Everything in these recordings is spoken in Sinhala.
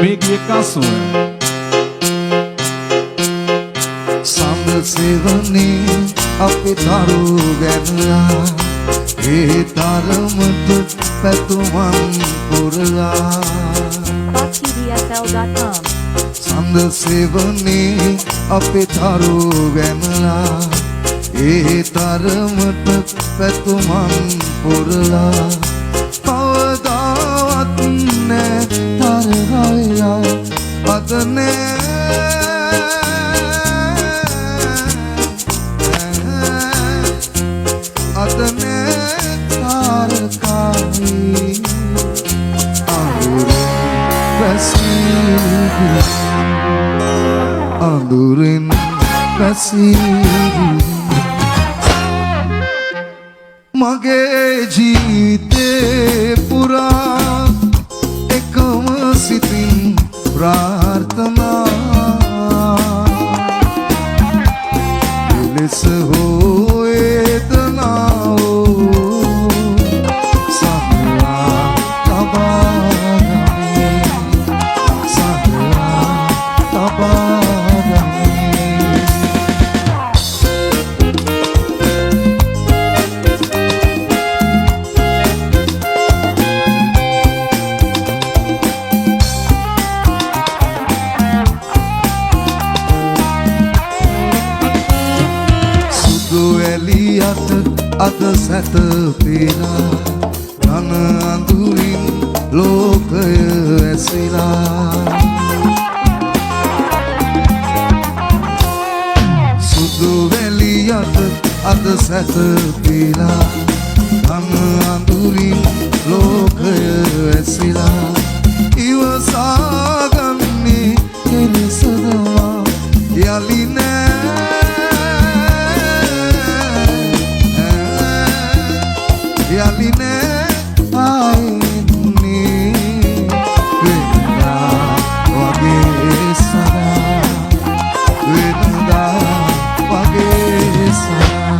මේකේ කසුව සඳ සෙවනේ අපේ තරු ගැනලා ඒ තරමට පැතුමන් පුරලා BoxTVSL.com සඳ සෙවනේ අපේ තරු ගැනලා ඒ තරමට පැතුමන් පුරලා කවදාවත් නෑ තරහයිලා පතනේ අතනේ තාරකායි අඳුරින් පැසී මගේ ජීවිතේ පුරා එකම සිතින් ප්‍රාර්ථනා ලෙස හෝ වේදනා සහලා තබාගන්නේ සහලා තබාගන්නේ අද සැත පේලා රන අඳුරින් ලෝකය ඇසිලා සුදු වැලියට අද සැත පේලා රන අඳුරින් ලෝකය ඇසිලා ඉවසාගන්නේ කෙලෙසදවා යලි නෑ යලිනේ ආයින්නේ වෙනදා වගේ සරා වෙනදා වගේ සරා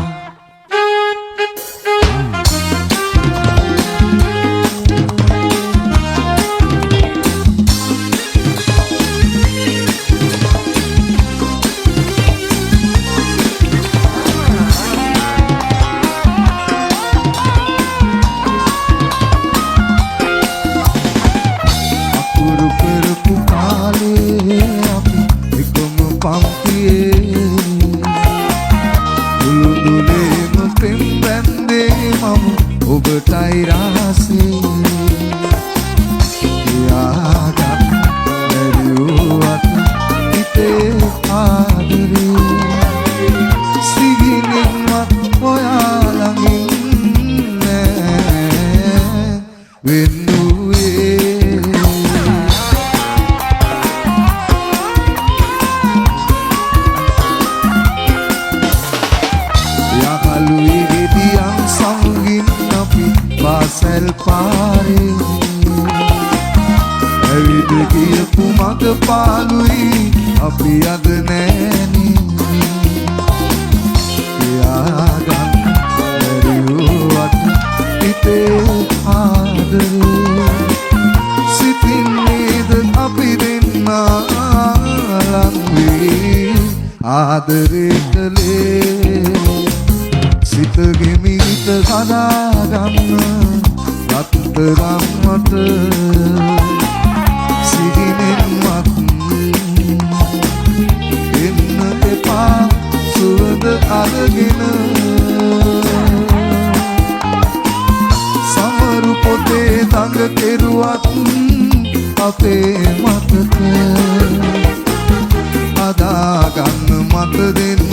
ඔබටයි රහසේ කියාගත් බැරිවුවත් හිතේ ආදරේ සිහිනෙන්වත් ඔයාලඟින් නෑ වෙන්නුවේ යකලුයි ගෙඩියන් සමගින් පාසල් පාරේ ඇවිද කියපු මග පාලුයි අපි අද නෑනේ කියාගන්න බැරිවුවත් හිතේ ආදරේ සිතින් නේද අපි දෙන්නා ලංවී ආදරේ කළේ සිත ගෙමිත හදාගන්න රත්තරම්මට සිහිනෙන්වත් එන්න එපා සුවඳ අරගෙන සමරු පොතේ දඟ කෙරුවත් අපේ මතක හදාගන්න මත දෙන්න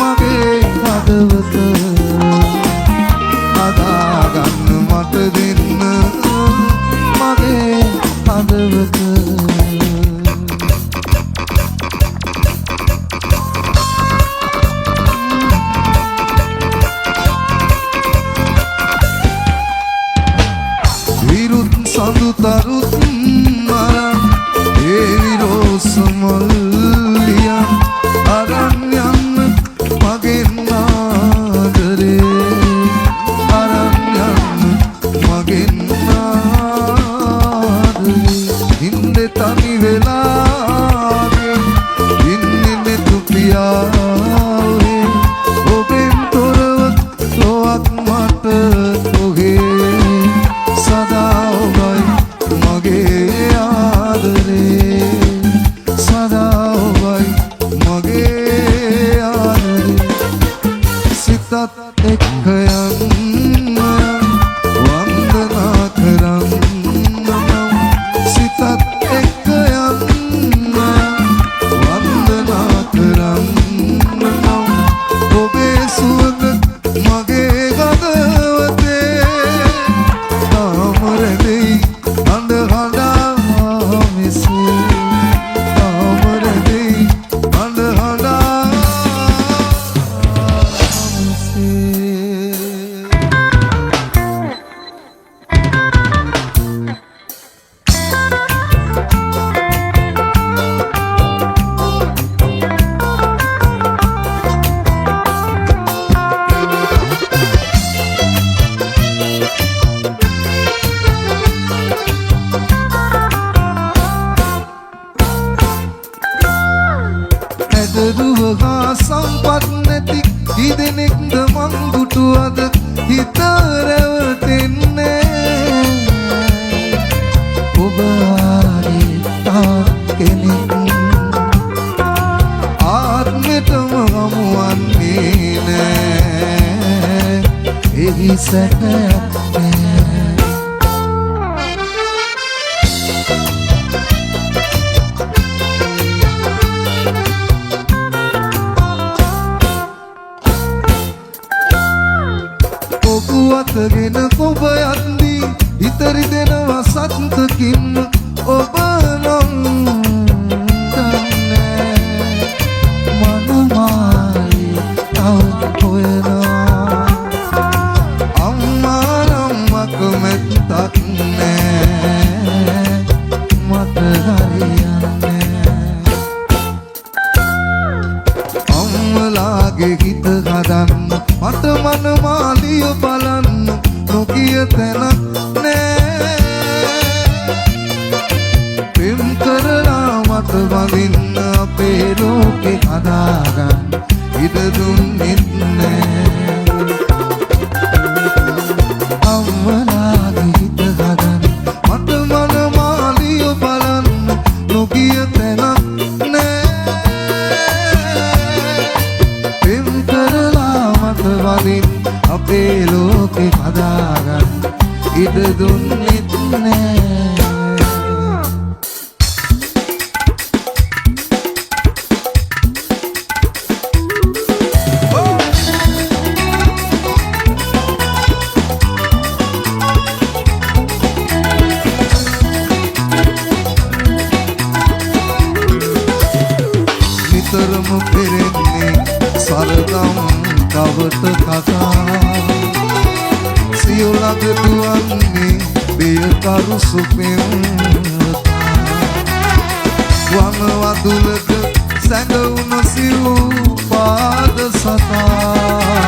මගේ හදවත හදාගන්න මට දෙන්න මගේ හදවත විරුත් සඳු තරුත් මරන් ඒ විරෝස මල්ලියන් අරන් යන්න මගෙන් ආදරේ අරන් යන්න මගෙන් දරුව හා සම්පත් නැති කිදෙනෙක්ද මං දුටුවද හිත රැවටෙන්නේ ඔබ ආරේ තා කෙනෙක් ආත්මෙටම හමුවන්නේ නෑ එහි සැකයක් නෑ අතගෙන ඔබ යද්දී ඉතරි දෙනවා සත්තුකින් ඔබ නම් දන්නේ මනමාලි තව හොයනවා අම්මා නම් අකමැත්තක් නෑ මට හරියන්නේ අම්මලාගේ හිත හදන්න මට මනමාලිය බලන්න නොකිය තැනක් නෑ පෙම් කරලා මට වඳින්න අපේ ලෝකෙ හදාගන්න ඉඩ දුන්නෙත් නෑ අම්මලාගේ හිත හදන්න මට මනමාලිය බලන්න නොකිය තැනක් නෑ පෙම් කරලා මට වඳින්න අපේ ලෝකෙ හදාගන්න ඉඩ දුන්නෙත් නෑ නිතරම පෙරෙන්නේ සරදම් කවට කතා සියලුලග දුවන්නේ බියකරු සුපෙම් වනවදුලක සැඟවුණ සිව් පාද සතා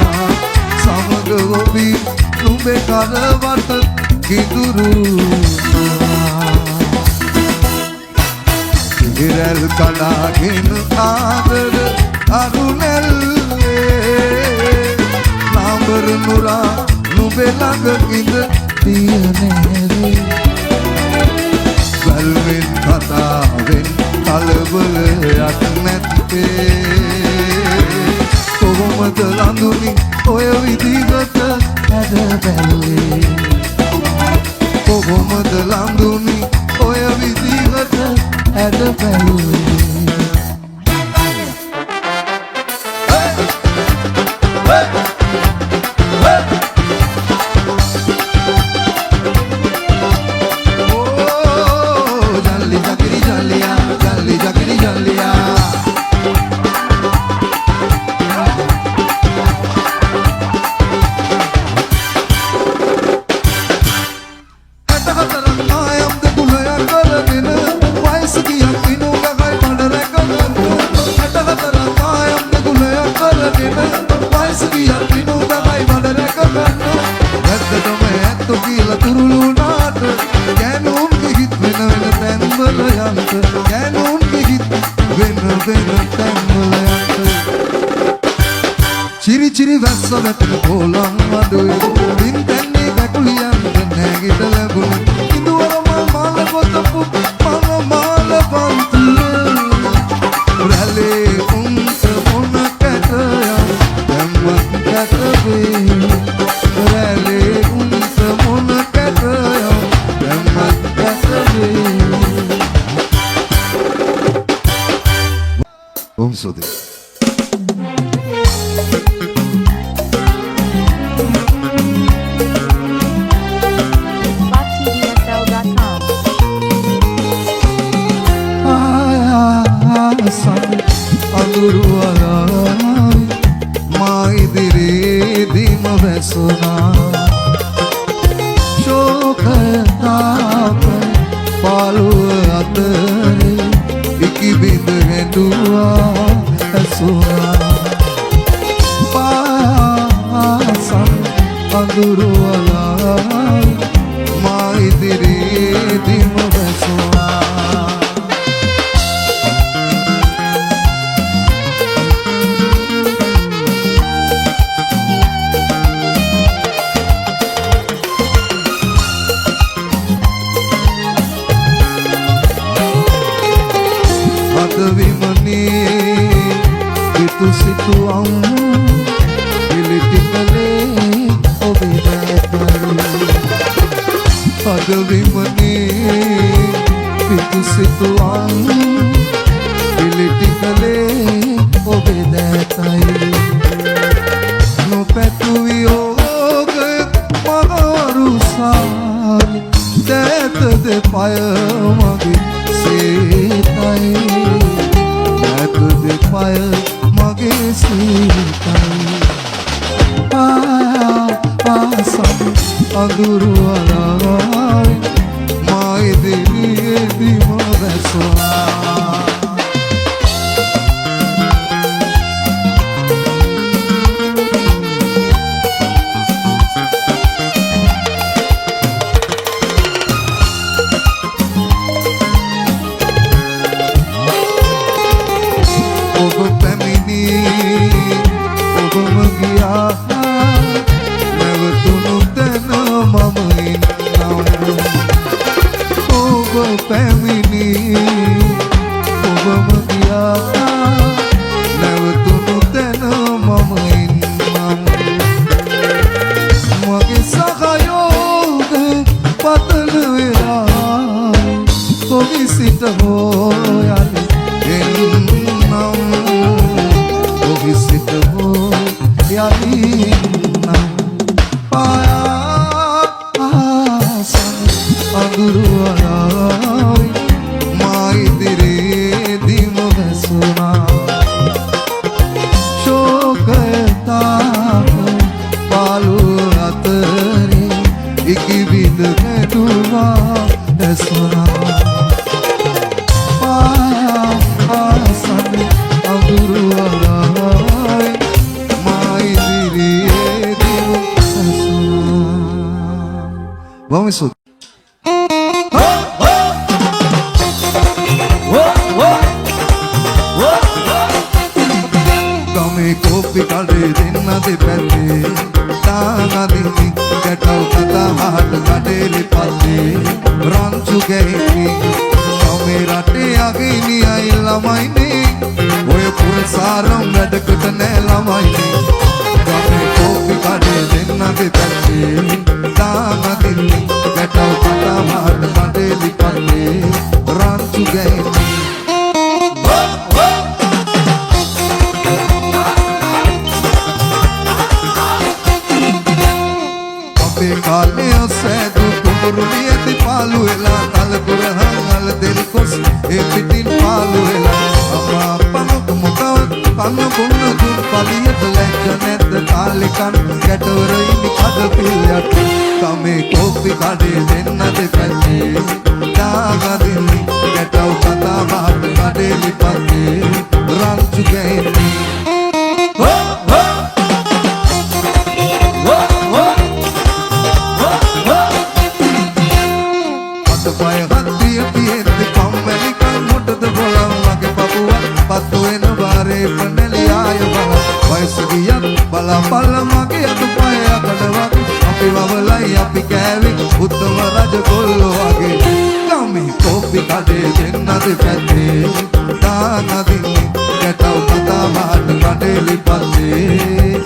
සමග ඔබි නුඹේ කරවට කිදුරු ඉරල් කඩාගෙන ආදර අරුණැල්ලේ නාඹර නුරා නුඹේ ළඟ ඉඳ තියනේවි ගල්වෙන් කතාවෙන් කලබලයක් නැත්තේ කොහොමද ලඳුනි ඔය විදිහට හැද බැලුවේ කොහොමද ලඳුනි ඔය විදිහට හැද බැලුවේ Ciri ciri වැස්ස වැටෙන කොළම් වඩුවේ බින් තැන්නේ කැකුලියන්ට නැගිට ලැබුණ ඉදුවරම මාල ගොතපු මම මාල පන්තුල රැලේ උන්ට මොන කැටයම් දැම්මත් කැටවේ රැලේ උන්ට මොන කැටයම් දැම්මත් කැටවේ සුදේ අඳුරුවලායි මා ඉදිරියේදීම වැසුණා ශෝකතාප පාළුව අතරේ ඉකිබිඳ හැඬුවා ඇසුණා පාසම් අඳුරුවලායි මා ඉදිරියේදීම වැසුණා විමනේ පිටු සිතුවම් පිළිටි කලේ ඔබේ දැතයි අද විමනේ පිටු සිතුවම් පිළිටි කලේ ඔබේ දැතයි නොපැතු වියෝග මගරුසාරි දැත දෙපය මගේ සේතයි දැත දෙපය මගේ සේතයි ආසම් අඳුරු අලායි මා ඉදිරියේදීම වැසුණා Vamos isso. Kame kopi kade dinna de pete tana dini ketau kata hat kade lipate ranchu geini kame rate agini ai lamai ne oy purasaram nadakata ne lamai ne kame kopi kade dinna de pete tana dini ketau kata hat kade lipate ranchu geini काले सैदू कुमरुनिया ती पालू एला तल कुरहंगल दिल कोस ए पिटिन पालू एला अम्मा पमुक मुकावत पन्नु पुन्नु दुन पालियत लेजनेत काले कन कैटवरई निकद पिल्यत कमे कोपी काडे देन्न दे पैते दागा दिनी कैटव कथा बात काडे लिपते रंचु गैनी Bala bala mage atu paya kadawage api wabalai api kෑvi uttama raja gollo wage kame kopi kade denna de patte dana dinni ketaw kata baat kade lipatte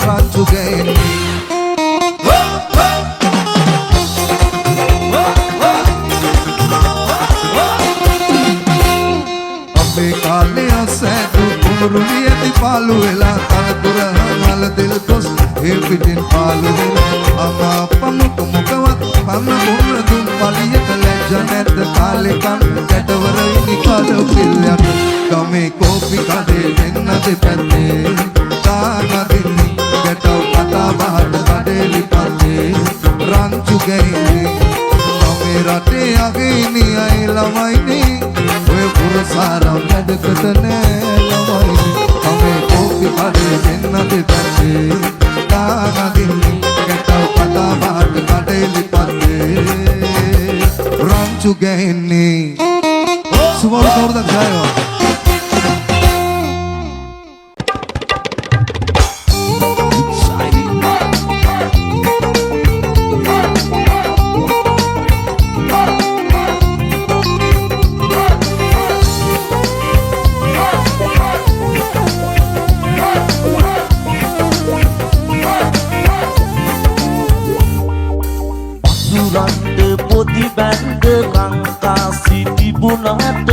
rachu gaini ape kale asetu kumruliya ti palu ela talpura दिल कोस हे पिटिन पालू अम्मा पमुक मुकवत पन्न बोल दुम पालियत लेजनेत काले कन कैटवरई निकाल पिल्यत कमे कोपी काडे देन्न दे पैते ताना दिनी कैटव कथा बात काडे लिपाते रंचु गैनी कमे रटे अगेनी आई लमाइनी ओय पुरसारम नडकत ने लमाइनी कमे कोपी काडे देन्न दे पैते ताना दिनी कैटव कथा बात काडे लिपाते रंचु गैनी सुबह तोड़ तक जाएगा තිබුණාට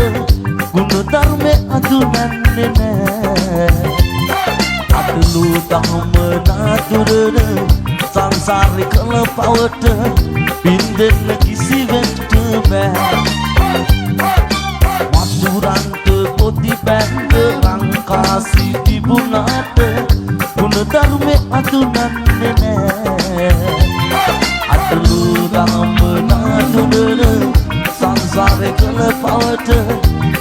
ගුණ ධර්ම අඳුනන්නේ නෑ අදලු දහම නාතුරන සංසාරේ කල පවට බින්දෙන්න කිසිවෙක්ට බෑ මසුරන්ට පොඩි බැඳ රංකාසි තිබුණාට ගුණ ධර්ම අඳුනන්නේ නෑ අදලු දහම නාතුරන සංසාරේ කල පවට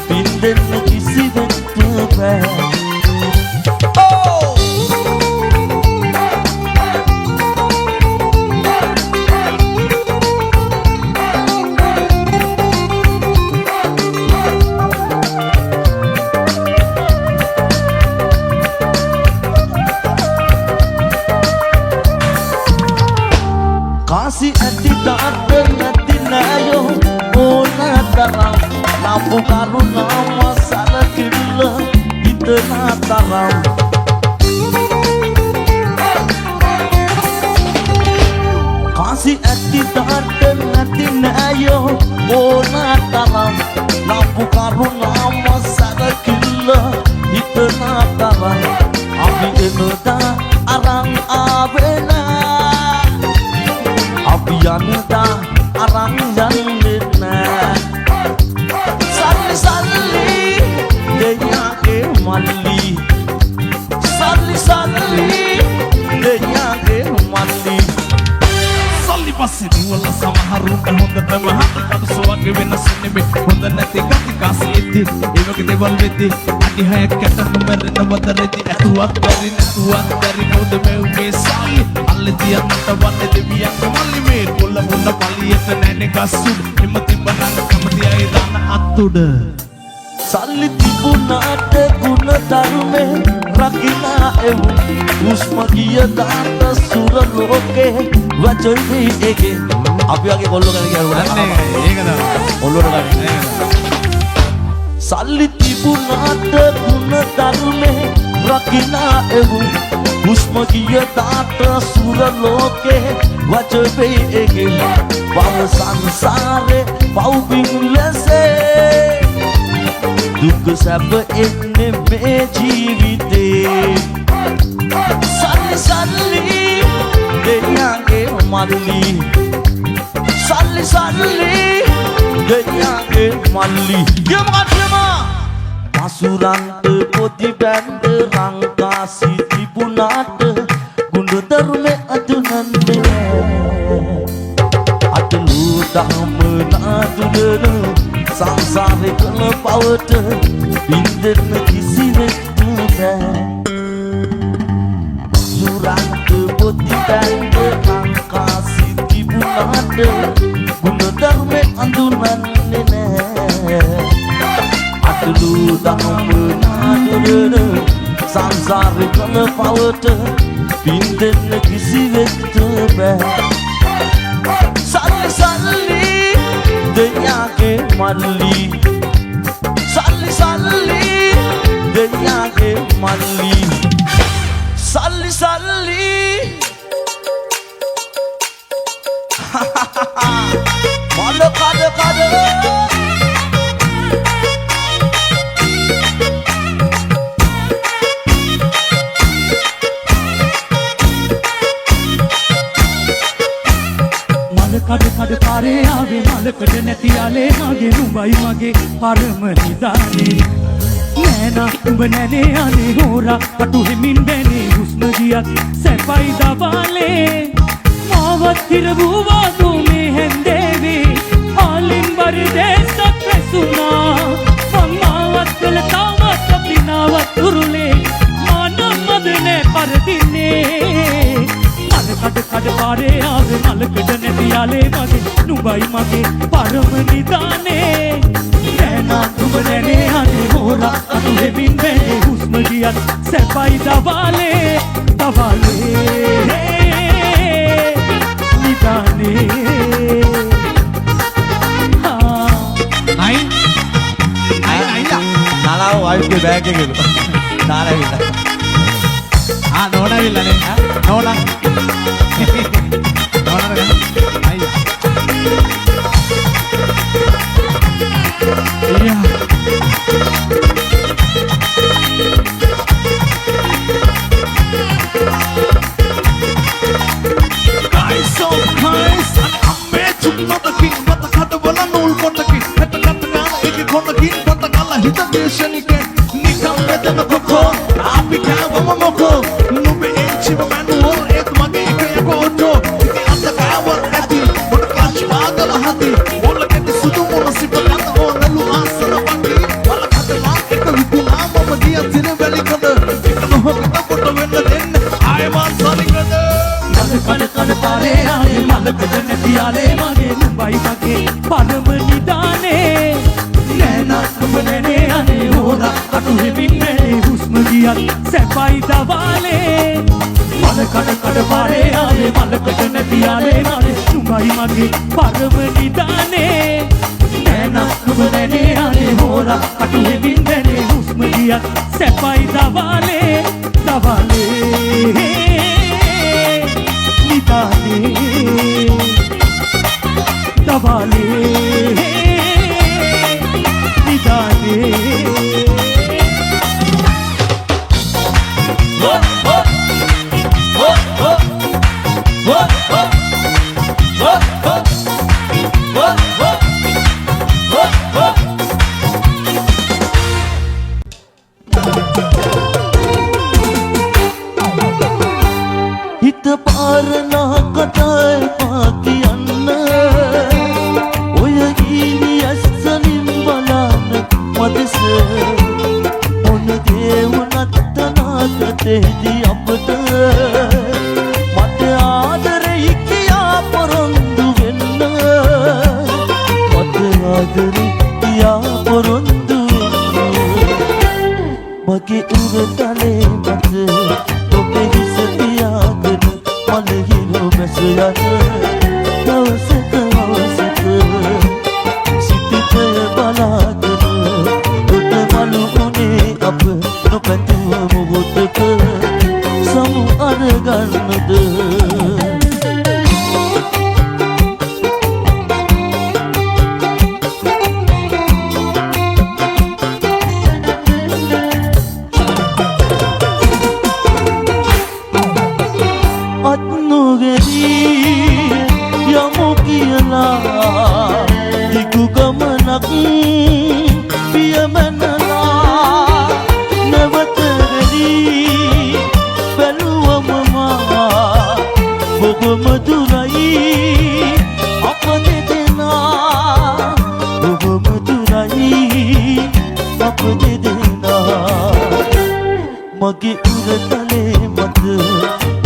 බින්දෙන්න කිසිවෙක්ට බෑ කාසි ඇති දාට නැති නෑයෝ ඕන තරම් lampu karuna සලකිල්ල හිතනා තරම් කාසි ඇති දාට නැති නෑයෝ ඕන තරම් lampu karuna සලකිල්ල හිතනා තරම් අපි එනදා අරන් ආවෙනා අපි යනදා අරන් යන්නේ නෑ සල්ලි සල්ලි දෙයාගේ මල්ලි සල්ලි සල්ලි දෙයාගේ මල්ලි සල්ලි පස්සේ දුවල සමහරුන්ට හොඳටම හදකට සුවගේ වෙනස් නෙමෙයි හොඳ නැති කති කාසියෙද්දි ඒ වගේ දේවල් වෙද්දි අඩි 6ක් යට නොමරන වදරෙදි ඇතුවත් බැරි නැතුවත් බැරි මොකද මේ සල්ලි අල්ලේ තියන්නට වන්නේ දෙවියන් මල්ලි මේ කොල්ල මුන්න පලියට නැනේ ගස්සුඩ එම තිබ්බනම් කමතියයි දාන අත්තුඩ සල්ලි තිබුණාට ගුණ ධර්මේ රකිනා එවු උස්ම ගිය දාත සුර ලෝකේ වචොයි එකේ අපි වගේ කොල්ලෝ ගැන කියනවා නෑ ඒක තමයි ඔල්ලුවට ගන්න සල්ලි තිබුණාට ගුණ ධර්මේ රකිනා එවු උස්ම ගිය දාත සුර ලෝකේ වචොයි එකේ පව සංසාරේ පව් ලෙසේ දුක් සැප එන්නේ මේ ජීවිතේ සල්ලි සල්ලි දෙයාගේ මල්ලි සල්ලි සල්ලි දෙයාගේ මල්ලි යමගත්ම මසුරන්ට පොඩි බැඳ රංකාසි තිබුණාට ගුණ ධර්ම අඳුනන්නේ අතලු දහම නාදුන සංසාරේ කල පවට බින්දෙන්න කිසිවෙක්ට බෑ සුරන්ට පොඩි බැඳ රංකාසි තිබුණාට ගුණ ධර්ම අඳුනන්නේ නෑ අතලු දහම නාදුන සංසාරේ කල පවට බින්දෙන්න කිසිවෙක්ට බෑ සල්ලි සල්ලි දෙයාගේ මල්ලි සල්ලි සල්ලි දෙයාගේ මල්ලි සල්ලි සල්ලි මල කඩ කඩ කඩ කඩ පාරේ ආවේ මලකට නැති යාලේ මගේ නුඹයි මගේ පරම නිදානේ නෑනා උඹ නැනේ අනේ හොරා පටු හිමින් බැනේ හුස්ම ගියත් සැපයි දවාලේ මාවත් හිරවුවා දුමේ හැන්දේවේ ආලින් බරදේසක් රැසුනා මං මාවත් කළ තාවත් අපිනාවත් උරුලේ මානම් මදනේ පරදින්නේ කඩ කඩ පාරේ ආවේ මලකට නැති යාලේ මගේ නුඹයි මගේ පරම නිදානේ නෑනා නුඹ නැනේ අනේ හොරා අතු හෙමින් බැනේ හුස්ම ගියත් සැපයි දවාලේ නිදානේ අයිලා නාලාව වයිෆ්ගේ බෑග් එකේ නාලාවිලා නෝනවිල්ලනේ නෝනා නෝනා අයියා හිත දේශනිකෙන් නිකම් වෙදම කොකෝ අපි කෑවම මොකෝ නුඹේ එන්චිම මැනුවල් ඒත් මගේ එක යකෝටෝ ඉති අත කෑව ඇති මොන කච්ච ආදල හති මොල්ල කෙටි සුදු මොන සිපලන්න ඕනලු ආසන වගේ වල කතලා එක විකුණා මම ගිය තින වැලිකද එක නොහොකට පොට වෙන්න දෙන්න ආයමන් සලිකද මල කඩ පාරේ ආයේ මලකට නැති ආලේ මගේ නුඹයි මගේ පරම නිදානේ නෑනා නුඹ නැනේ අනේ හොරා අටු හිමින්නේ හුස්ම ගියත් සැපයි දවාලේ මල කඩ පාරේ ආයේ මලකට නැති ආලේ මගේ නුඹයි මගේ පරම නිදානේ නෑනා නුඹ නැනේ අනේ හොරා අටු හිමින්නේ හුස්ම ගියත් සැපයි දවාලේ දවාලේ दवाले निदाने हो हो हो हो हो हो हो हो हो हो हो හිත පාරනා කතායි පාකියන්න ඔය ගීනි ඇස්සලින් බලන්න මදෙස මොන දේවනත් තනාගතේදී අපට මට ආදරෙයි කියා පොරොන්දු වෙන්න මට ආදරෙයි කියා පොරොන්දු වෙන්න මගේ උරතලේ මත ඔබේ හිස තියාගෙන මලහිරු බැස යන දවසක සිතට බලාගෙන උඩ මලු උනේ අප නොපැතුව මොහොතක සමු අරගන්නද මගේ උරතලේ මත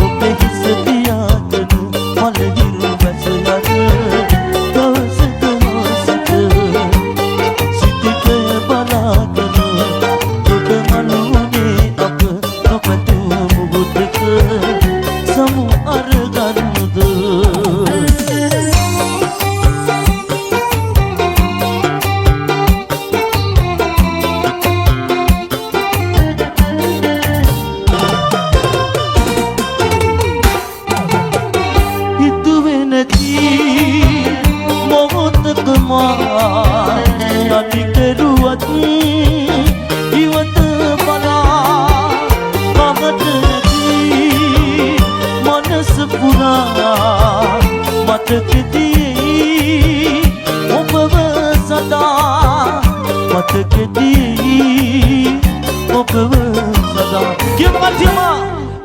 ඔබේ හිස තියාගෙන මලහිරු බැස යන දවසක සිතට බලාගෙන ඔබ මලුනේ අප නොපැතුව මොහොතක සමු අරගන්නද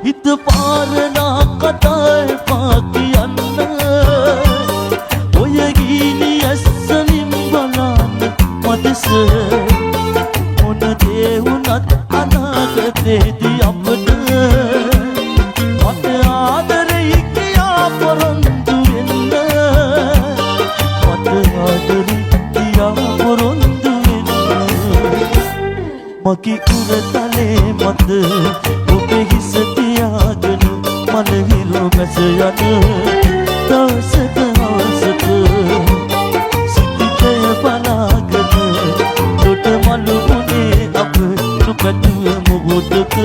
හිත පාරනා කතායි පාකියන්න ඔය ගීනි ඇස්සලින් බලන්න මදෙස මොන දේ වුණත් අනාගතේදී අපට මට ආදරෙයි කියා පොරොන්දු වෙන්න මට ආදරෙයි කියා පොරොන්දු වෙන්න මගේ උරතලේ මත ඔබේ හිස තියාගෙන මලහිරු බැස යන දවසක හවසක සිතට බලාගෙන දොට මලු උනේ අප නොපැතුව මොහොතක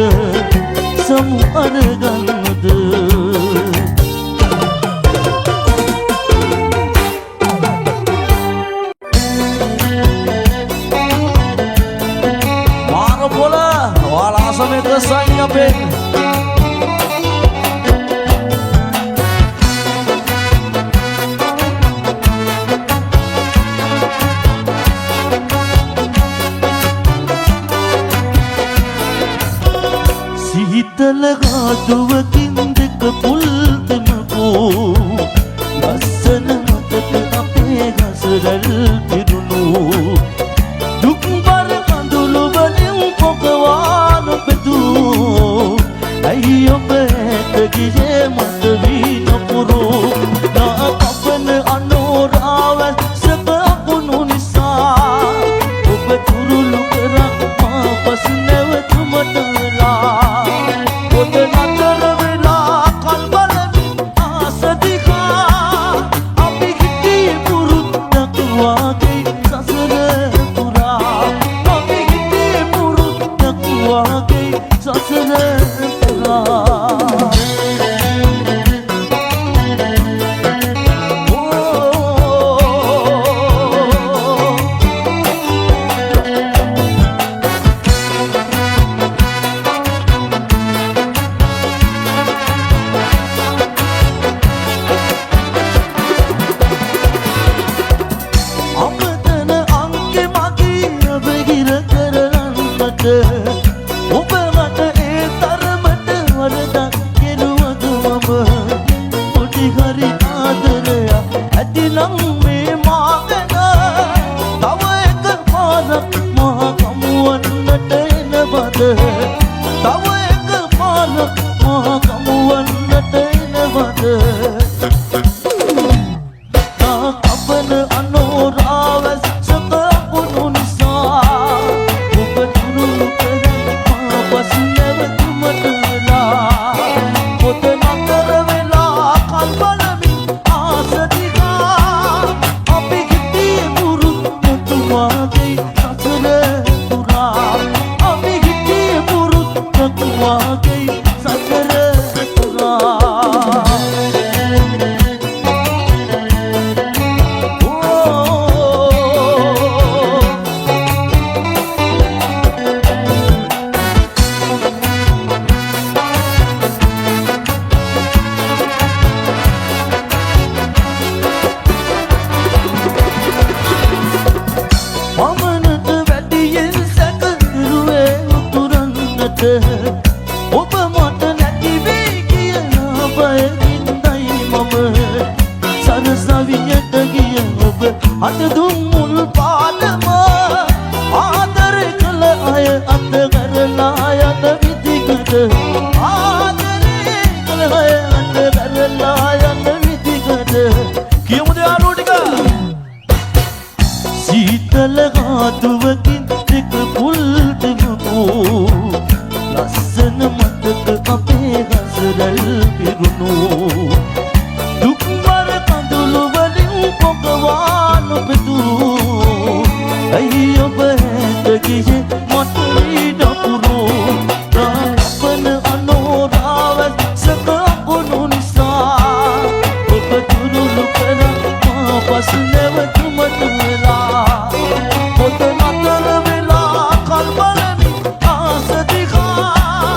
සමු අරගන්නද Rasanya Ben සීතල ගාදුවකින් දෙක පුල්තමකෝ ලස්සන මතක අපේ ගසරල් පිරුණු දුක්බර කඳුළු වලින් පොකවාන පෙදූ ඇයි ඔබ ඇත ගියේ මට වී නොපුරෝ නා කපන අනෝරාව සැප අපුණු නිසා ඔබ තුරුළු කරා මා පස් නැවතුමට වෙලා පොත නතර වෙලා කල් බලමින් ආස දිහා අපි හිටියේ පුරුද්දක් වාගේ සසර පුරා අපි හිටියේ පුරුද්දක් වාගේ සසර පුරා ඔබ මට ඒ තරමට වරදක් කෙරුවද මම පොඩි හරි ආදරයක් ඇතිනම් මේ මා ගැන තව එක පාරක් මා කමුවන්නට එනවද තව එක පාරක් මා කමුවන්නට එනවද නා කපන අනෝරාවස් සකපුණු නිසා ඔබ මට නැති වෙයි කියලා බයකින්දයි මම සරසවියට ගිය ඔබ අත දුම් මුල් පාදම ආදරේ කළ අය අත කරලා යන විදිකට ආදරේ කළ අය අත කරලා යන විදිකට කියමුද යාළුවෝ ටික සීතල ගාදුවකින් දෙක පුල්තමකෝ ලස්සන මතක අපේ ගසරල් පිරුණු දුක්වර කඳුළු වලින් පොකවාන පෙදූ ඇයි ඔබ ඇත ගියේ මට වී නොපුරෝ රාපන අනෝරාව සකපුණු නිසා ඔබ තුරුළු කරා මා පස් නැවතුමට වෙලා පොත නතර වෙලා කල් බලමින් ආස දිහා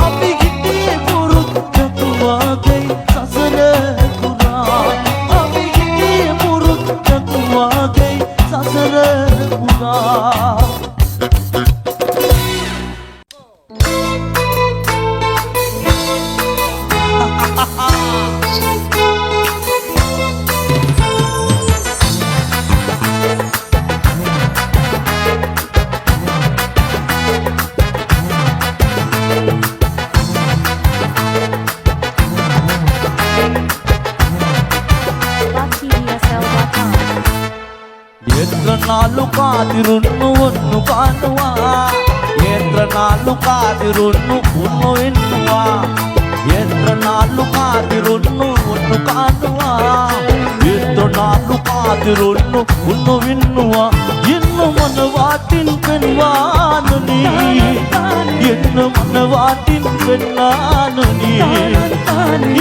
අපි හිටියේ පුරුද්දක් වාගේ සසර පුරා අපි හිටියේ පුරුද්දක් වාගේ සසර පුරා నాలు కాదిరున్ను ఒన్ను కానువా ఏత్ర నాలు కాదిరున్ను ఉన్ను ఎన్నువా ఏత్ర నాలు కాదిరున్ను ఒన్ను కానువా ఏత్ర నాలు కాదిరున్ను ఉన్ను విన్నువా ఎన్ను మన వాటిన్ పెన్వాను నీ ఎన్ను మన వాటిన్ పెన్నాను నీ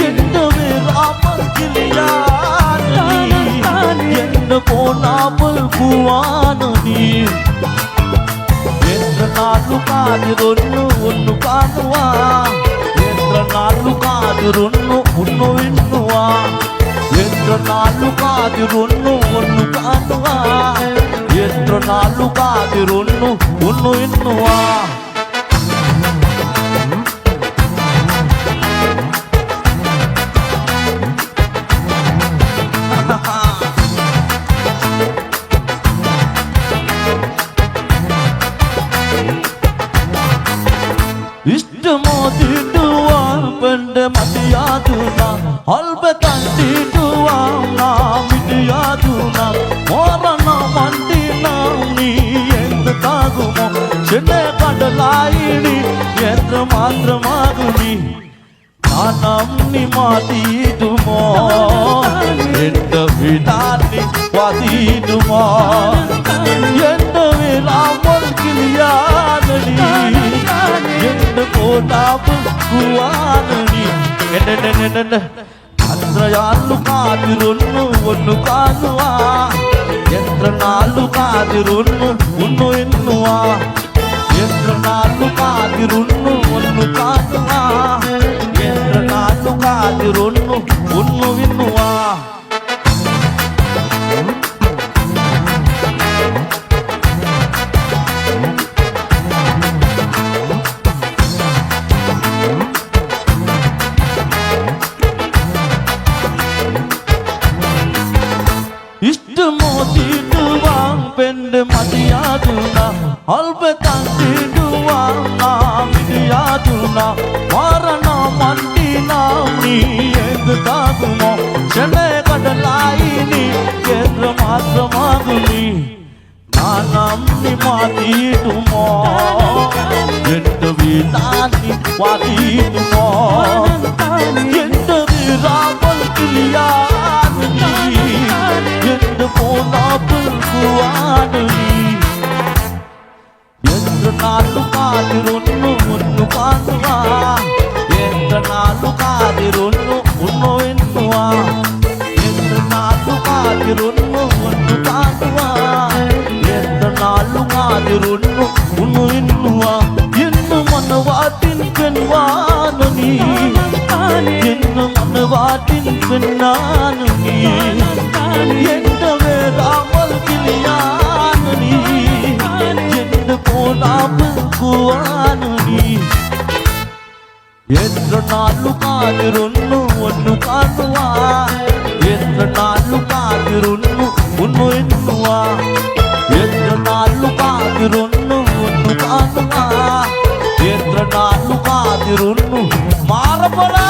ఎన్నవే రామకిలియాను என்ன போனாமல் பூவானு நீ என்ற நாளு காதிரொன்னு ஒன்னு காணுவா என்ற நாளு காதிரொன்னு ஒன்னு விண்ணுவா என்ற நாளு காதிரொன்னு ஒன்னு காணுவா என்ற நாளு காதிரொன்னு ஒன்னு விண்ணுவா kadalaini Yentra matramaguni Nanamni matidumo Enda vidani wadidumo Yenda vilamon kiliyanani Yenda kodapu kuwanani Enda Andrayalu kadirunnu onnu kanuwa Yendranalu kadirunnu unnu innuwa Yendranalu kadirunnu onnu kanuwa Yendranalu kadirunnu unnu innuwa Motiduang pende madiyaduna albetan tiduang namidiyaduna marana mandina ni egdagumo chene kadalaini kendra matramaguni nanam ni matidumo yenda vidani wadidumo yenda virabal kiliyani Yenda ponapul kuwanani Yenda nalu kadirunnu unnu kanuwa Yenda nalu kadirunnu unnu innuwa Yenda nalu kadirunnu unnu kanuwa Yenda nalu kadirunnu unnu innuwa Yennu manavatin penwanani Yennu manavatin pennanani Yenda veramal kiliyanani Yenda ponapul kuwanani Yenda nalu kadirunnu onnu kanuwa Yenda nalu kadirunnu unnu innuwa Yenda nalu kadirunnu onnu kanuwa Yenda nalu kadirunnu marapala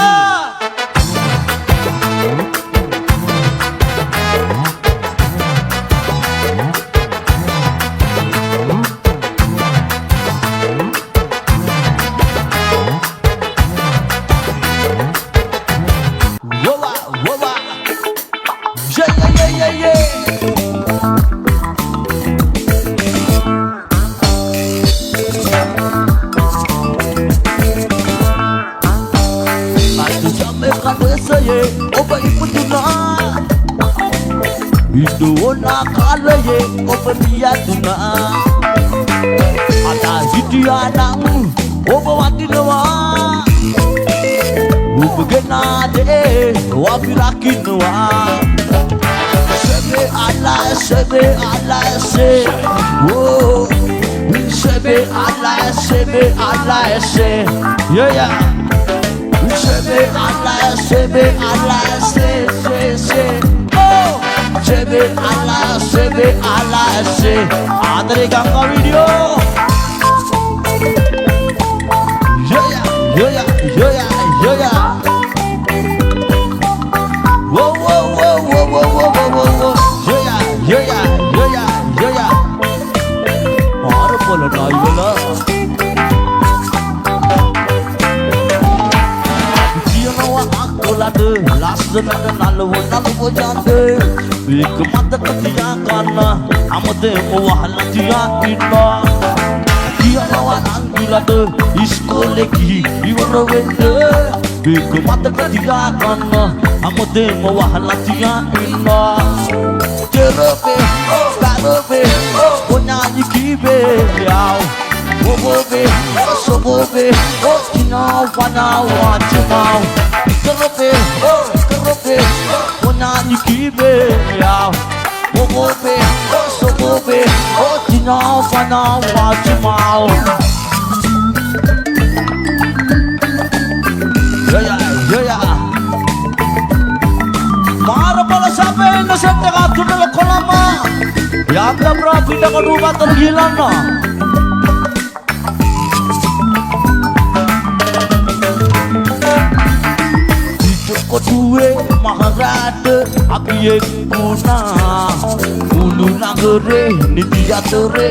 Iduona kalaye operiyaduna Ada hidiyanang obawatinwa Ubegenade wabirakinwa Sebe ala se Oh Sebe ala se Yeah yeah Sebe ala se Oh Sebe ala se Andre Ganga video Yeah Whoa Yeah Marapala naivela Kiyanawa akolade lassanada naluwo jande Ek mata katiya kana amade wahala tiya inna Kiyanawa nangilade iskole ki iwara wende Ek mata katiya kana amade wahala tiya inna Terope karope onyanyi kibe yaw Wobobe sobobe kina wana wachimao Terope onyanyi kibe yaw Wobobe sobobe kina wana wachimao Yeah Marapala sape na sa tagatuna wa kolama Yanda brapita kaduba tergilan na Kodue maharade apiye kuna Ulu nagere nitiyatere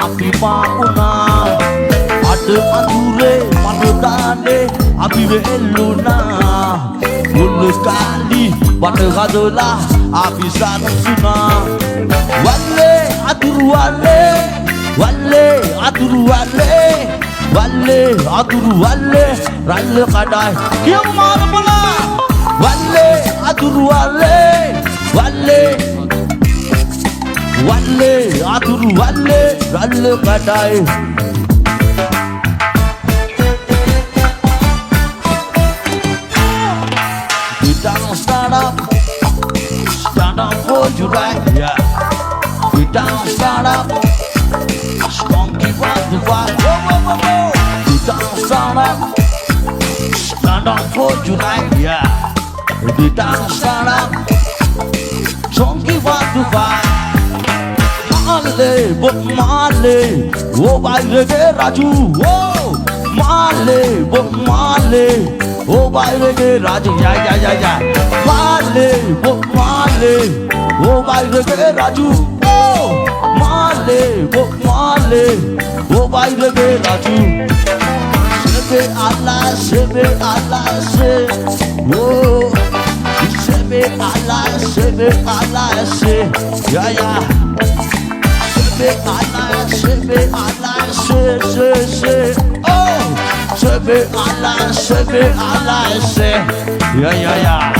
api mauna Ada anture pada tane Abi beluna Mula kali pada kadolah Abi sana suna Wale atur wale Wale atur wale Wale atur wale Rale kadai Kiam mar pala Wale atur wale Wale Wale atur wale Rale kadai Don't stand up for your right, yeah. We don't stand up, skunky rock the fight. We don't stand up for your right, yeah. We don't stand up, skunky rock the fight. Male, but male, oh by the Raju, oh male, but male. Oh, by the Raju, yeah. Male, oh, Male. Oh, by the Raju. Oh, Male, oh, Male. Oh, by the Raju. Sebe Allah, sebe. Oh, sebe Allah, se. Yeah. Sebe Allah, se. Oh. Sebe Allah, se. Yeah.